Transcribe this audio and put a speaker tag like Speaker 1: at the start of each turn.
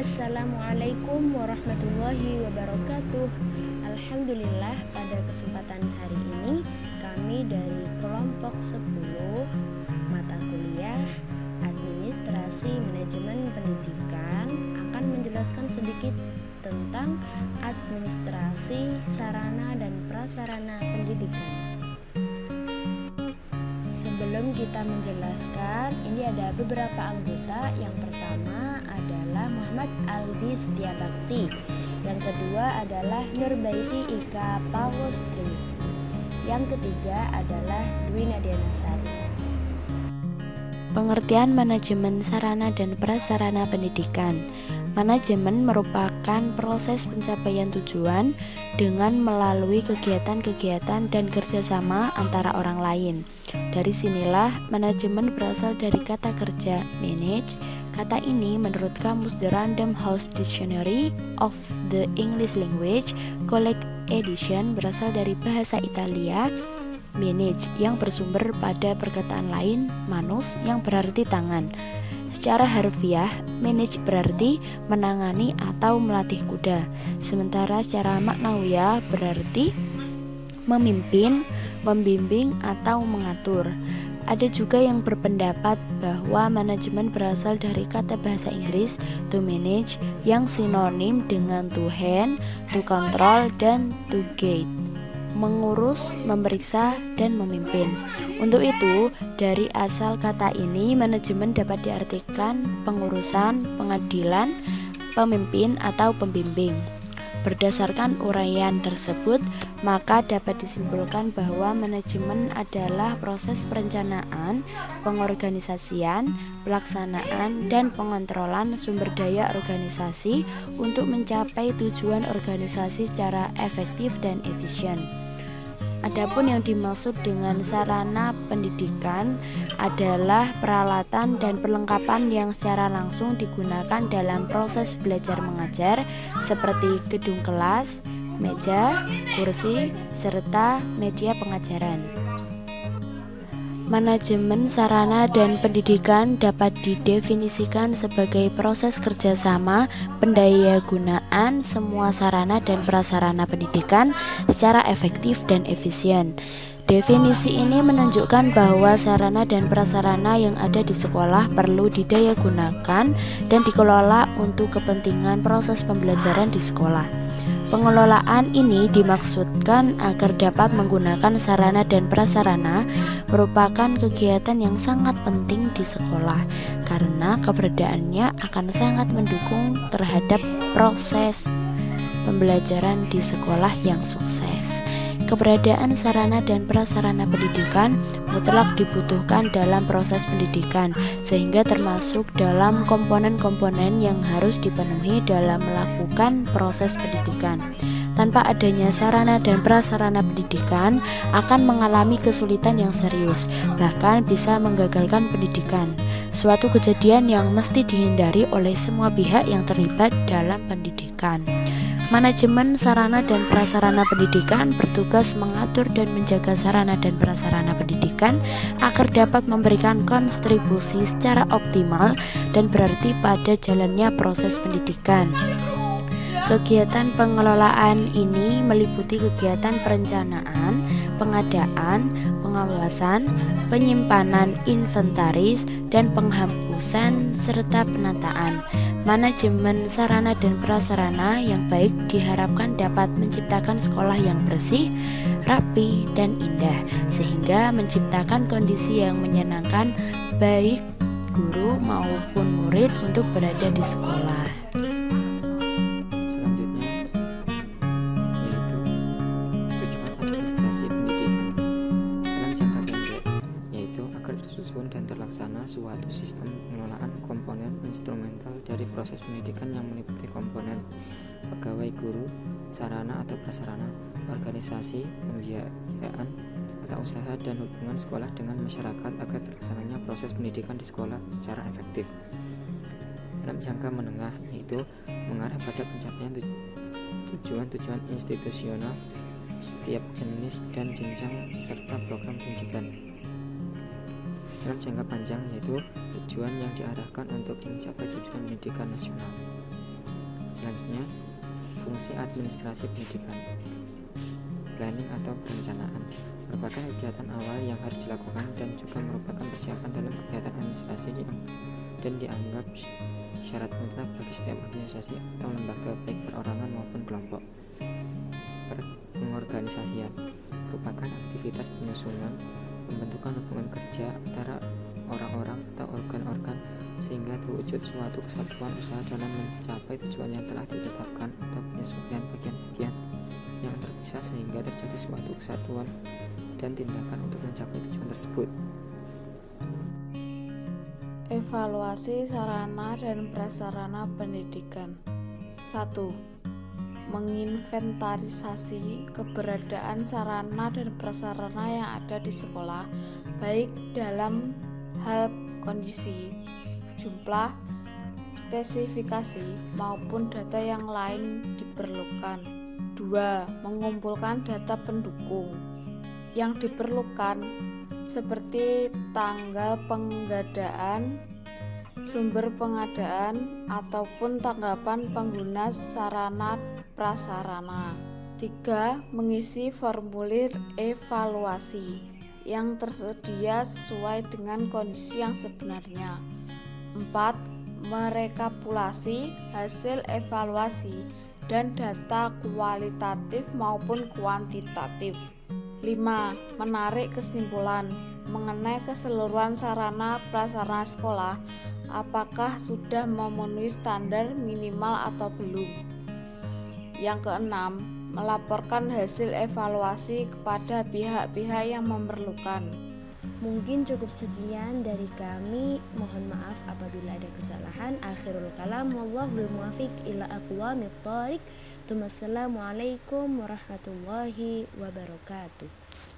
Speaker 1: Assalamualaikum warahmatullahi wabarakatuh. Alhamdulillah, pada kesempatan hari ini kami dari kelompok 10 mata kuliah Administrasi Manajemen Pendidikan akan menjelaskan sedikit tentang administrasi sarana dan prasarana pendidikan. Sebelum kita menjelaskan, ini ada beberapa anggota. Yang pertama adalah Muhammad Aldi Setiabakti. Yang kedua adalah Nurbaiti Ika Pawostri. Yang ketiga adalah Dwi Nadia Nasari.
Speaker 2: Pengertian manajemen sarana dan prasarana pendidikan. Manajemen merupakan proses pencapaian tujuan dengan melalui kegiatan-kegiatan dan kerjasama antara orang lain. Dari sinilah manajemen berasal dari kata kerja manage. Kata ini menurut kamus The Random House Dictionary of the English Language Collect Edition berasal dari bahasa Italia manage yang bersumber pada perkataan lain manus yang berarti tangan. Secara harfiah, manage berarti menangani atau melatih kuda. Sementara secara maknawiyah berarti memimpin, membimbing atau mengatur. Ada juga yang berpendapat bahwa manajemen berasal dari kata bahasa Inggris to manage yang sinonim dengan to hand, to control, dan to guide. Mengurus, memeriksa, dan memimpin. Untuk itu, dari asal kata ini, manajemen dapat diartikan pengurusan, pengadilan, pemimpin, atau pembimbing. Berdasarkan uraian tersebut, maka dapat disimpulkan bahwa manajemen adalah proses perencanaan, pengorganisasian, pelaksanaan, dan pengontrolan sumber daya organisasi untuk mencapai tujuan organisasi secara efektif dan efisien. Adapun yang dimaksud dengan sarana pendidikan adalah peralatan dan perlengkapan yang secara langsung digunakan dalam proses belajar mengajar seperti gedung kelas, meja, kursi, serta media pengajaran. Manajemen sarana dan pendidikan dapat didefinisikan sebagai proses kerjasama pendayagunaan semua sarana dan prasarana pendidikan secara efektif dan efisien. Definisi ini menunjukkan bahwa sarana dan prasarana yang ada di sekolah perlu didayagunakan dan dikelola untuk kepentingan proses pembelajaran di sekolah. Pengelolaan ini dimaksudkan agar dapat menggunakan sarana dan prasarana merupakan kegiatan yang sangat penting di sekolah karena keberadaannya akan sangat mendukung terhadap proses pembelajaran di sekolah yang sukses. Keberadaan sarana dan prasarana pendidikan mutlak dibutuhkan dalam proses pendidikan sehingga termasuk dalam komponen-komponen yang harus dipenuhi dalam melakukan proses pendidikan. Tanpa adanya sarana dan prasarana pendidikan akan mengalami kesulitan yang serius, bahkan bisa menggagalkan pendidikan. Suatu kejadian yang mesti dihindari oleh semua pihak yang terlibat dalam pendidikan. Manajemen sarana dan prasarana pendidikan bertugas mengatur dan menjaga sarana dan prasarana pendidikan agar dapat memberikan kontribusi secara optimal dan berarti pada jalannya proses pendidikan. Kegiatan pengelolaan ini meliputi kegiatan perencanaan, pengadaan, pengawasan, penyimpanan inventaris, dan penghapusan serta penataan. Manajemen sarana dan prasarana yang baik diharapkan dapat menciptakan sekolah yang bersih, rapi, dan indah sehingga menciptakan kondisi yang menyenangkan baik guru maupun murid untuk berada di sekolah.
Speaker 3: Dan terlaksana suatu sistem pengelolaan komponen instrumental dari proses pendidikan yang meliputi komponen pegawai guru, sarana atau prasarana, organisasi, pembiayaan, tata usaha, dan hubungan sekolah dengan masyarakat agar terlaksananya proses pendidikan di sekolah secara efektif. Dalam jangka menengah, yaitu mengarah pada pencapaian tujuan-tujuan institusional setiap jenis dan jenjang serta program pendidikan. Dalam jangka panjang, yaitu tujuan yang diarahkan untuk mencapai tujuan pendidikan nasional. Selanjutnya, fungsi administrasi pendidikan. Planning atau perencanaan merupakan kegiatan awal yang harus dilakukan dan juga merupakan persiapan dalam kegiatan administrasi dan dianggap syarat mutlak bagi setiap organisasi atau lembaga baik perorangan maupun kelompok. Pengorganisasian merupakan aktivitas penyusunan, pembentukan hubungan kerja antara orang-orang atau organ-organ sehingga terwujud suatu kesatuan usaha dalam mencapai tujuan yang telah ditetapkan atau penyesuaian bagian-bagian yang terpisah sehingga terjadi suatu kesatuan dan tindakan untuk mencapai tujuan tersebut.
Speaker 4: Evaluasi sarana dan prasarana pendidikan. 1. Menginventarisasi keberadaan sarana dan prasarana yang ada di sekolah, baik dalam hal kondisi, jumlah, spesifikasi, maupun data yang lain diperlukan. 2. Mengumpulkan data pendukung yang diperlukan seperti tanggal pengadaan, sumber pengadaan, ataupun tanggapan pengguna sarana prasarana. 3. Mengisi formulir evaluasi yang tersedia sesuai dengan kondisi yang sebenarnya. 4. Merekapitulasi hasil evaluasi dan data kualitatif maupun kuantitatif. 5. Menarik kesimpulan mengenai keseluruhan sarana prasarana sekolah, apakah sudah memenuhi standar minimal atau belum. Yang keenam, melaporkan hasil evaluasi kepada pihak-pihak yang memerlukan.
Speaker 1: Mungkin cukup sekian dari kami. Mohon maaf apabila ada kesalahan. Akhirul kalam, wallahul muwaffiq ila aqwamit thoriq. Assalamualaikum warahmatullahi wabarakatuh.